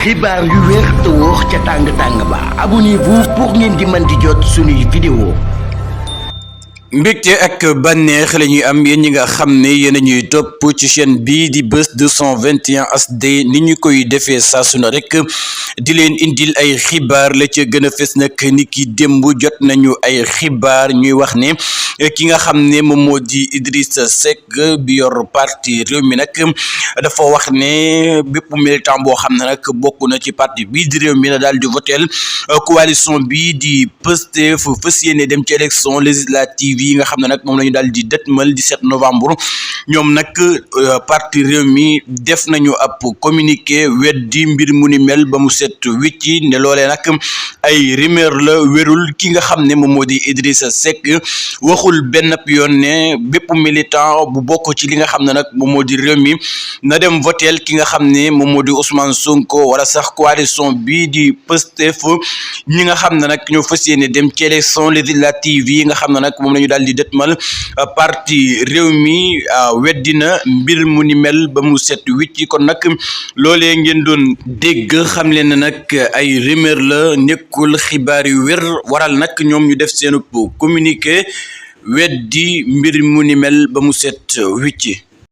xibaar yu wér te wóor ca tàng ba abonnez-vous pour ngeen di mën di jot suñuy vidéo. mbégte ak bànneex la ñuy am yéen ñi nga xam ne yéen a ñuy topp ci chaîne bii di Buzz 221 HD ni ñu koy defee saa su ne rek di leen indil ay xibaar la ca gën a fës nag ni ki démb jot nañu ay xibaar ñuy wax ne ki nga xam ne moom moo di Idrissa Seck bi yor parti réew mi nag dafa wax ne bépp militant boo xam ne nag bokk na ci parti bii di réew mi na daal di votel coalition bi di Pastef fas yéene dem ci élection législative yi nga xam ne nag moom la ñu daal di dëtmal 17 novembre ñoom nag parti réew mi def nañu ab communiqué weddi mbir mu ni mel ba mu set wicci ne loolee nag ay rumeur la wérul ki nga xam ne moom moo di Idrissa Seck waxul benn yoon ne bépp militant bu bokk ci li nga xam ne nag moom moo di réew mi na dem votel ki nga xam ne moom moo di Ousmane Sonko wala sax coalition bi di Pastef ñi nga xam ne nag ñoo fas yéene dem ci élection législative yi nga xam ne nag moom la ñu daal di dëtmal parti réew mi weddina mbir mu ni mel ba mu set wicc kon nag loolee ngeen doon dégg xam leen ne nag ay rumeur la nekkul xibaar yu wér waral nag ñoom ñu def seen communiqué weddi mbir mu ni mel ba mu set wicc